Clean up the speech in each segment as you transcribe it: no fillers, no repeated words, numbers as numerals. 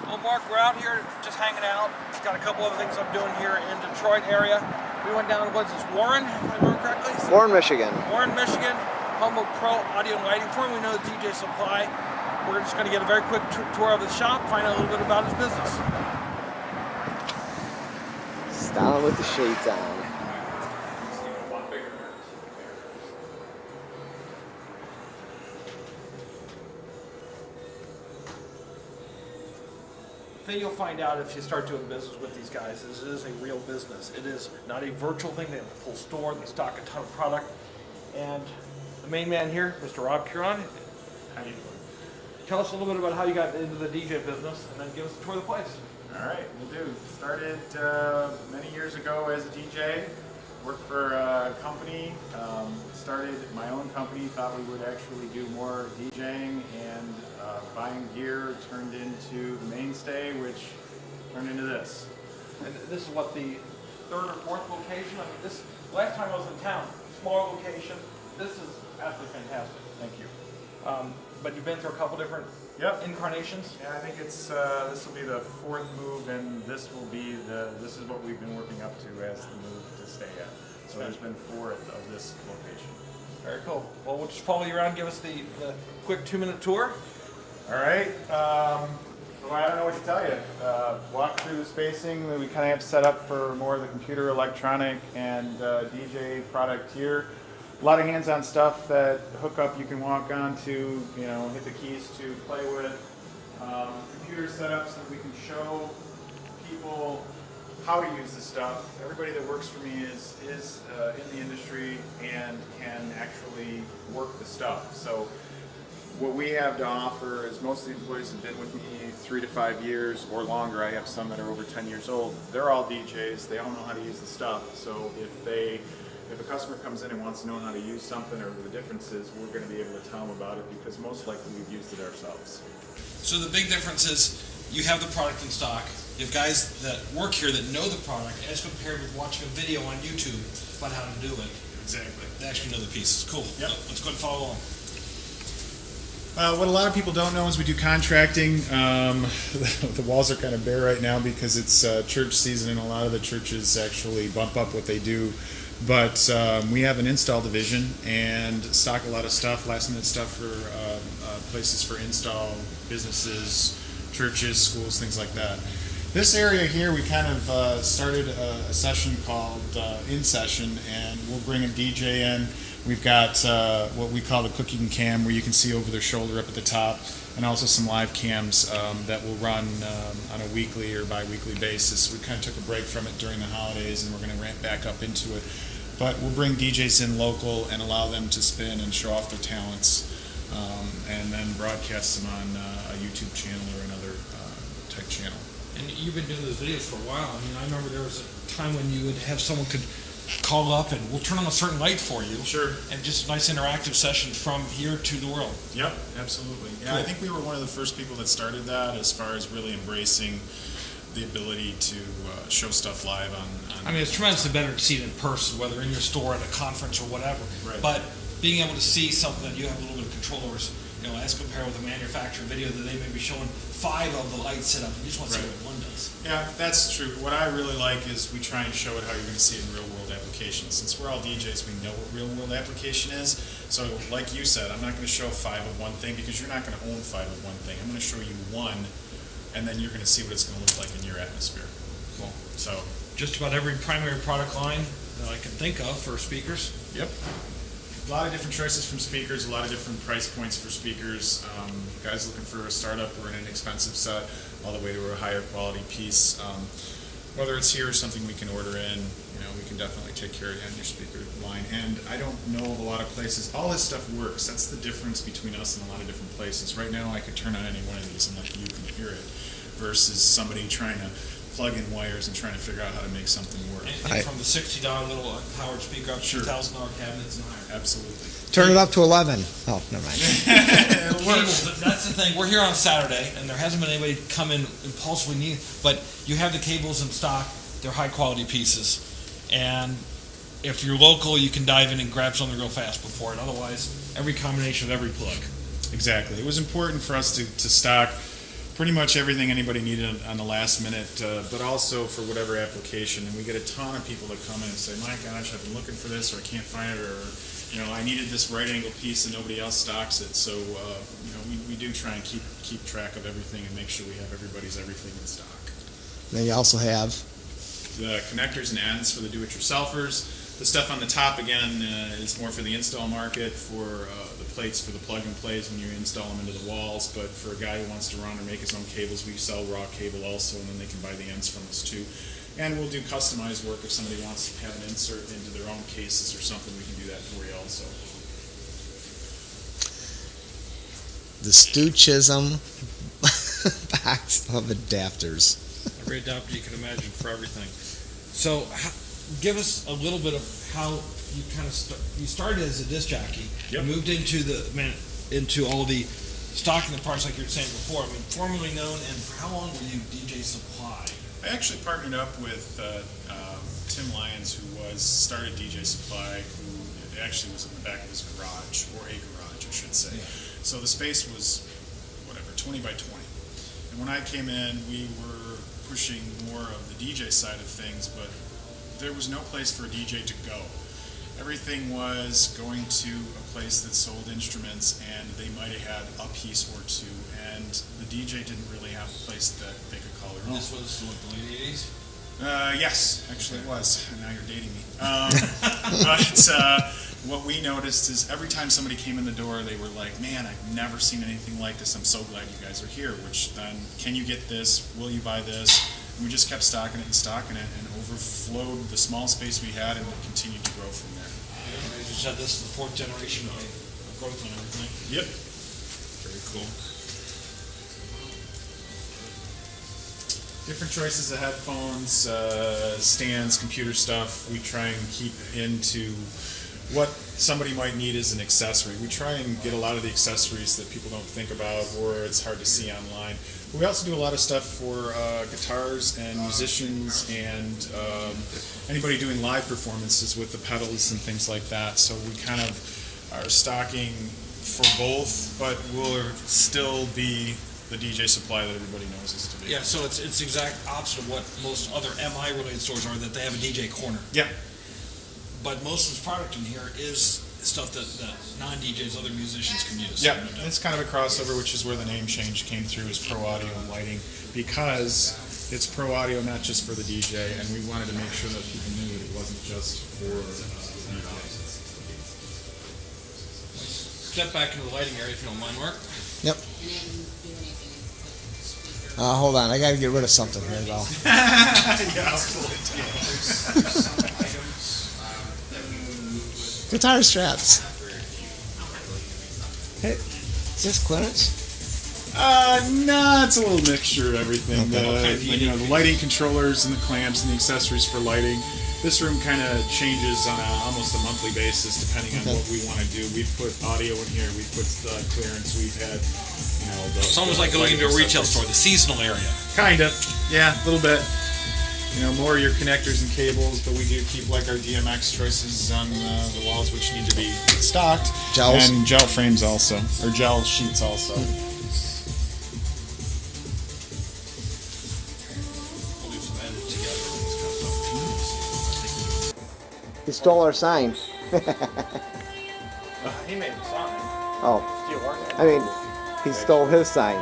Well, Mark, we're out here just hanging out. Got a couple other things I'm doing here in Detroit area. We went down to, what's this, Warren, if I remember correctly? Warren, Michigan. Warren, Michigan, home of Pro Audio and Lighting. For him, we know the DJ Supply. We're just going to get a very quick tour of the shop, find out a little bit about his business. Styling with the shades on. The thing you'll find out if you start doing business with these guys is it is a real business. It is not a virtual thing. They have a full store. They stock a ton of product. And the main man here, Mr. Rob Kuron, how you doing? Tell us a little bit about how you got into the DJ business, and then give us a tour of the place. All right, we'll do. Started many years ago as a DJ. Worked for a company. Started my own company. Thought we would actually do more DJing, and buying gear turned into the mainstay, which turned into this. And this is what, the third or fourth location? I mean, this last time I was in town, smaller location. This is absolutely fantastic. Thank you. But you've been through a couple different incarnations. Yeah, I think it's this will be the fourth move, and this will be this is what we've been working up to as the move to stay at. So there's been 4 of this location. Very cool. Well, we'll just follow you around, give us the quick 2-minute tour. All right. Well, I don't know what to tell you. Walk through the spacing that we kind of have set up for more of the computer, electronic, and DJ product here. A lot of hands-on stuff that hook up you can walk onto, hit the keys to play with. Computer setup so that we can show people how to use the stuff. Everybody that works for me is in the industry and can actually work the stuff. So what we have to offer is most of the employees have been with me 3 to 5 years or longer. I have some that are over 10 years old. They're all DJs. They all know how to use the stuff. So if a customer comes in and wants to know how to use something or the differences, we're going to be able to tell them about it because most likely we've used it ourselves. So the big difference is you have the product in stock. You have guys that work here that know the product as compared with watching a video on YouTube about how to do it. Exactly. They actually know the pieces. Cool. Yep. Let's go ahead and follow along. What a lot of people don't know is we do contracting. The walls are kind of bare right now because it's church season and a lot of the churches actually bump up what they do. But we have an install division and stock a lot of stuff, last minute stuff for places for install, businesses, churches, schools, things like that. This area here, we kind of started a session called In Session, and we'll bring a DJ in. We've got what we call the cooking cam, where you can see over their shoulder up at the top, and also some live cams that will run on a weekly or bi-weekly basis. We kind of took a break from it during the holidays, and we're going to ramp back up into it. But we'll bring DJs in local and allow them to spin and show off their talents, and then broadcast them on a YouTube channel or another tech channel. And you've been doing those videos for a while. I mean, I remember there was a time when you would have someone could call up and we'll turn on a certain light for you. Sure. And just a nice interactive session from here to the world. Yep, absolutely. Yeah, Cool. I think we were one of the first people that started that as far as really embracing the ability to show stuff live on I mean, it's tremendously better to see it in person, whether in your store, at a conference, or whatever. Right. But being able to see something that you have a little bit of control over, as compared with a manufactured video that they may be showing 5 of the lights set up, and you just want to see what one does. Yeah, that's true. What I really like is we try and show it how you're going to see it in real-world applications. Since we're all DJs, we know what real-world application is. So like you said, I'm not going to show 5 of one thing because you're not going to own 5 of one thing. I'm going to show you one, and then you're going to see what it's going to look like in your atmosphere. Cool. So Just about every primary product line that I can think of for speakers. Yep. A lot of different choices from speakers, a lot of different price points for speakers. Guys looking for a startup or an inexpensive set, all the way to a higher quality piece. Whether it's here or something we can order in, we can definitely take care of you on your speaker line. And I don't know of a lot of places. All this stuff works. That's the difference between us and a lot of different places. Right now, I could turn on any one of these and let you can hear it, versus somebody trying to plug in wires and trying to figure out how to make something work. Anything from the $60 little powered speaker up to $2,000 cabinets and higher. Absolutely. Turn it up to 11. Oh, never mind. Cables, that's the thing. We're here on Saturday, and there hasn't been anybody come in impulsively need. But you have the cables in stock. They're high quality pieces, and if you're local, you can dive in and grab something real fast before it. Otherwise, every combination of every plug. Exactly. It was important for us to stock pretty much everything anybody needed on the last minute, but also for whatever application. And we get a ton of people that come in and say, my gosh, I've been looking for this, or I can't find it, or I needed this right angle piece and nobody else stocks it. So we do try and keep track of everything and make sure we have everybody's everything in stock. Then you also have The connectors and ends for the do-it-yourselfers. The stuff on the top, again, is more for the install market, for the plates for the plug-and-plays when you install them into the walls. But for a guy who wants to run or make his own cables, we sell raw cable also, and then they can buy the ends from us too. And we'll do customized work if somebody wants to have an insert into their own cases or something. We can do that for you also. the Stu Chisholm box of adapters. Every adapter you can imagine for everything. So, give us a little bit of how you kind of you started as a disc jockey, Yep. moved into into all the stocking the parts like you were saying before. I mean, formerly known, and for how long were you DJ Supply? I actually partnered up with Tim Lyons, who started DJ Supply, who actually was in the back of his garage, or a garage, I should say. Yeah. So the space was, 20 by 20. And when I came in, we were pushing more of the DJ side of things, but there was no place for a DJ to go. Everything was going to a place that sold instruments, and they might have had a piece or two, and the DJ didn't really have a place that they could call their own. This was what, the late 80s? Yes, actually it was. And now you're dating me. But what we noticed is every time somebody came in the door, they were like, man, I've never seen anything like this. I'm so glad you guys are here. Which then, can you get this? Will you buy this? And we just kept stocking it and overflowed the small space we had, and we continued to grow from there. You just said this is the fourth generation of growth and everything. Yep. Very cool. Different choices of headphones, stands, computer stuff. We try and keep into what somebody might need as an accessory. We try and get a lot of the accessories that people don't think about or it's hard to see online. But we also do a lot of stuff for guitars and musicians and anybody doing live performances with the pedals and things like that. So we kind of are stocking for both, but we'll still be the DJ Supply that everybody knows us to be. Yeah, so it's exact opposite of what most other MI related stores are, that they have a DJ corner. Yeah. But most of this product in here is stuff that non-DJs, other musicians can use. Yeah, it's kind of a crossover, which is where the name change came through, is Pro Audio and Lighting, because it's Pro Audio, not just for the DJ, and we wanted to make sure that people knew that it wasn't just for DJs. Step back into the lighting area if you don't mind, Mark. Yep. Hold on, I gotta get rid of something here, though. Yeah, absolutely. Guitar straps. Hey, is this clearance? No, it's a little mixture of everything. Okay. The lighting controllers and the clamps and the accessories for lighting. This room kind of changes on almost a monthly basis depending on what we want to do. We've put audio in here. We've put clearance. We've had, It's almost like going into a retail store, the seasonal area. Kind of, yeah, a little bit. More of your connectors and cables, but we do keep like our DMX choices on the walls, which need to be stocked. Gels. And gel frames also, or gel sheets also. We'll do some edit together and this kind of stuff. He stole our sign. He made the sign. Oh, Steal our sign. I mean, he stole his sign.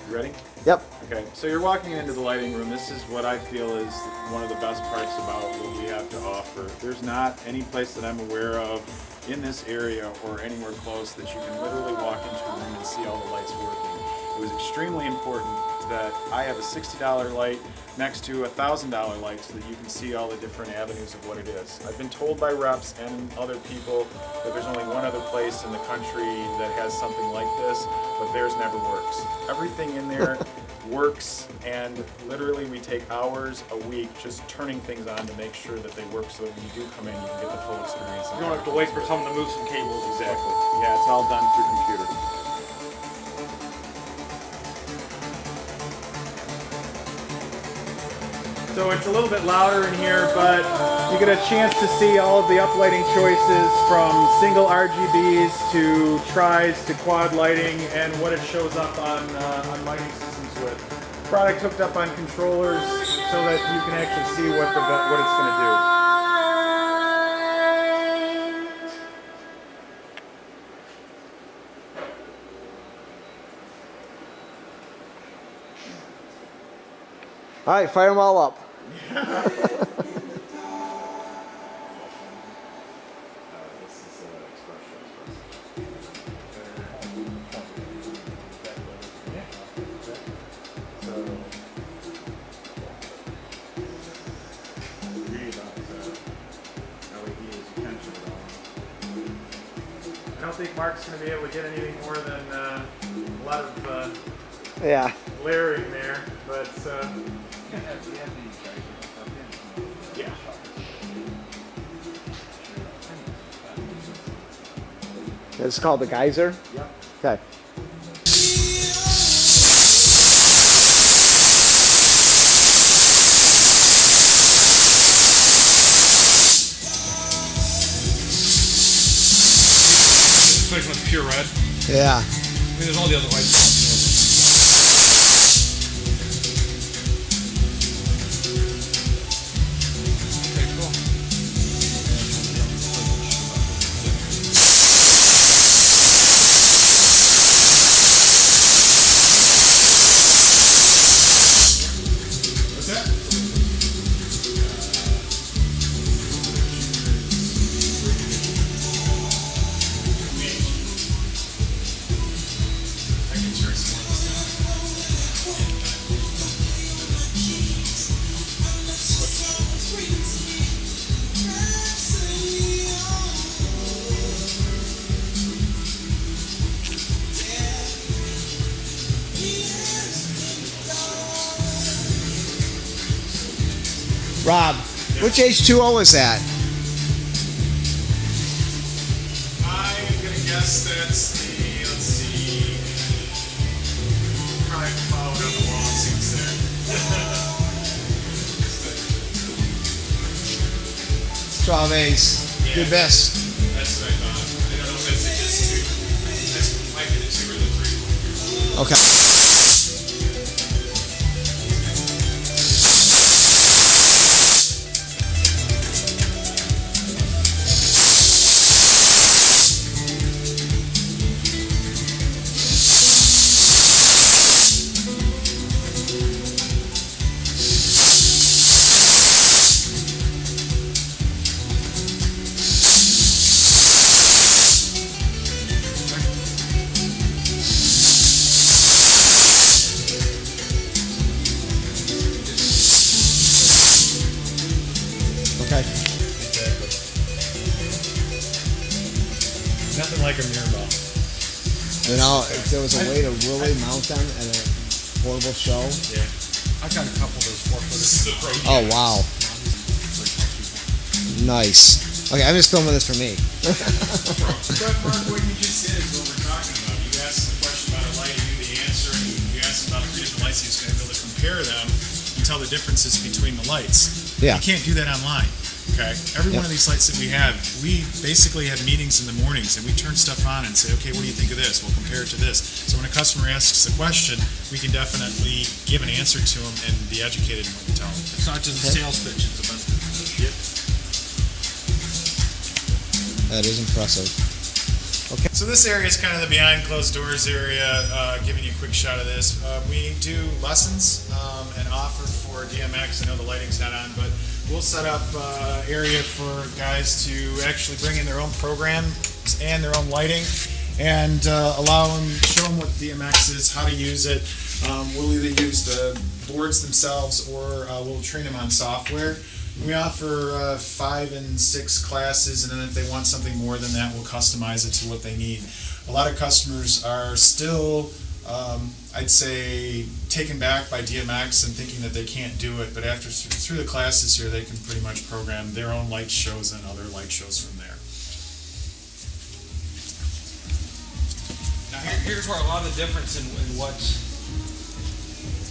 You ready? Yep. Okay, so you're walking into the lighting room. This is what I feel is one of the best parts about what we have to offer. There's not any place that I'm aware of in this area or anywhere close that you can literally walk into a room and see all the lights working. It was extremely important that I have a $60 light next to a $1,000 light so that you can see all the different avenues of what it is. I've been told by reps and other people that there's only one other place in the country that has something like this, but theirs never works. Everything in there works, and literally we take hours a week just turning things on to make sure that they work so that when you do come in, you can get the full experience. You don't have to wait for someone to move some cables. Exactly. Yeah, it's all done through computer. So it's a little bit louder in here, but you get a chance to see all of the uplighting choices from single RGBs to tris to quad lighting and what it shows up on lighting systems with. Product hooked up on controllers so that you can actually see what it's going to do. All right, fire them all up. I don't think Mark's going to be able to get anything more than a lot of Yeah. layering there, but yeah. It's called the geyser? Yep. Okay. Especially when it's pure red. Yeah. I mean, there's all the other white spots. Okay, cool. What's that? I can turn some more of this Rob, which H2O is that? I'm gonna guess that's the, let's see, probably follow it on the wall, it seems there. Strawberries. Yeah. Good best. That's what I thought. I don't know if that's the S2. That might be the 2 or the 3. Okay. Okay. Exactly. Nothing like a mirror ball. You know, if there was a way to really mount them at a portable show. Yeah. I've got a couple of those 4-footers. Oh, wow. Nice. Okay, I'm just filming this for me. But Mark, what you just did is what we're talking about. You asked the question about a light, you knew the answer, and you asked about 3 different lights, you're going to be able to compare them and tell the differences between the lights. Yeah. You can't do that online. Okay. Every one of these lights that we basically have meetings in the mornings and we turn stuff on and say, okay, what do you think of this? We'll compare it to this. So when a customer asks a question, we can definitely give an answer to them and be educated in what we tell them. It's not just a sales pitch, it's a business pitch. Yep. That is impressive. Okay. So this area is kind of the behind closed doors area, giving you a quick shot of this. We do lessons and offer for DMX. I know the lighting's not on, but we'll set up area for guys to actually bring in their own programs and their own lighting and show them what DMX is, how to use it. We'll either use the boards themselves or we'll train them on software. We offer 5 and 6 classes, and then if they want something more than that, we'll customize it to what they need. A lot of customers are still, I'd say, taken back by DMX and thinking that they can't do it, but after through the classes here, they can pretty much program their own light shows and other light shows from there. Now here's where a lot of the difference in what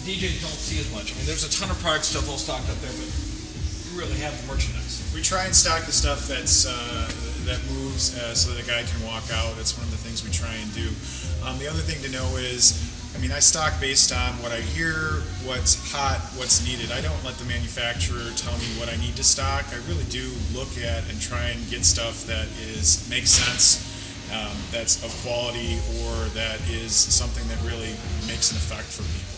DJs don't see as much. I mean, there's a ton of product stuff all stocked up there, but you really have the merchandise. We try and stock the stuff that moves so that a guy can walk out. That's one of the things we try and do. The other thing to know is, I mean, I stock based on what I hear, what's hot, what's needed. I don't let the manufacturer tell me what I need to stock. I really do look at and try and get stuff that makes sense, that's of quality, or that is something that really makes an effect for people.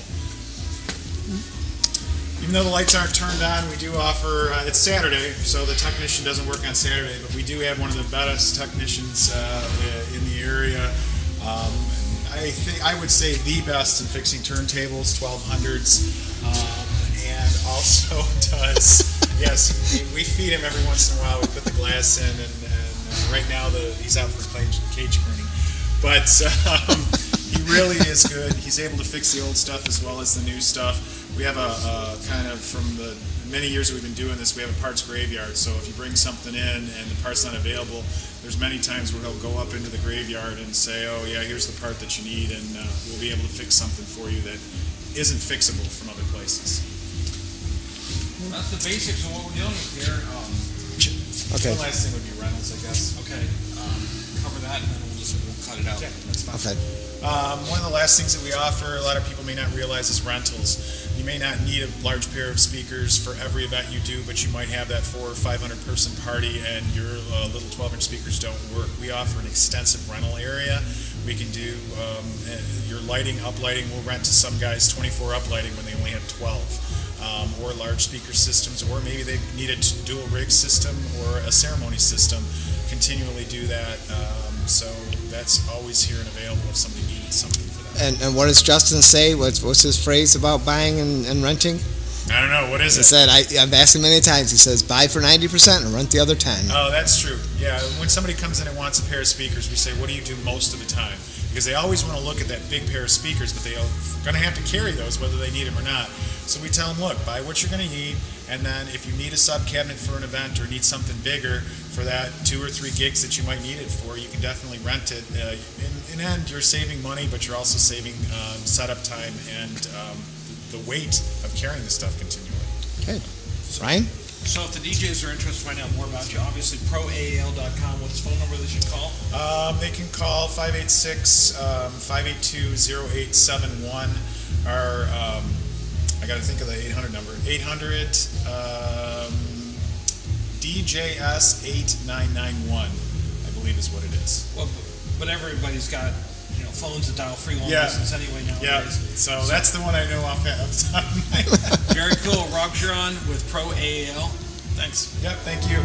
Even though the lights aren't turned on, we do offer, it's Saturday, so the technician doesn't work on Saturday, but we do have one of the best technicians in the area. I would say the best in fixing turntables, 1200s, and also does, yes, we feed him every once in a while. We put the glass in, and right now he's out for cage cleaning. But he really is good. He's able to fix the old stuff as well as the new stuff. We have a kind of, from the many years that we've been doing this, we have a parts graveyard. So if you bring something in and the part's not available, there's many times where he'll go up into the graveyard and say, oh yeah, here's the part that you need, and we'll be able to fix something for you that isn't fixable from other places. That's the basics of what we're dealing with here. Okay. One last thing would be rentals, I guess. Okay, cover that, and then we'll cut it out. Yeah, that's fine. Okay. One of the last things that we offer, a lot of people may not realize, is rentals. You may not need a large pair of speakers for every event you do, but you might have that 400 or 500 person party and your little 12-inch speakers don't work. We offer an extensive rental area. We can do your lighting, uplighting. We'll rent to some guys 24 uplighting when they only have 12. Or large speaker systems, or maybe they need a dual rig system or a ceremony system. Continually do that. So that's always here and available if somebody needs something for that. And what does Justin say? What's his phrase about buying and renting? I don't know. What is He it? said, I've asked him many times, he says, buy for 90% and rent the other 10. Oh, that's true. Yeah, when somebody comes in and wants a pair of speakers, we say, what do you do most of the time? Because they always want to look at that big pair of speakers, but they're going to have to carry those whether they need them or not. So we tell them, look, buy what you're going to need, and then if you need a sub cabinet for an event or need something bigger for that 2 or 3 gigs that you might need it for, you can definitely rent it. In the end, you're saving money, but you're also saving setup time and the weight of carrying the stuff continually. Okay. Ryan? So if the DJs are interested to find out more about you, obviously proaal.com. What's the phone number they should call? They can call 586-582-0871. Our I got to think of the 800 number. 800 DJS 8991, I believe is what it is. Well, but everybody's got phones that dial free long distance anyway nowadays. Yeah, so that's the one I know off the top of my head. Very cool. Rob Kuron with Pro AAL. Thanks. Yep, thank you.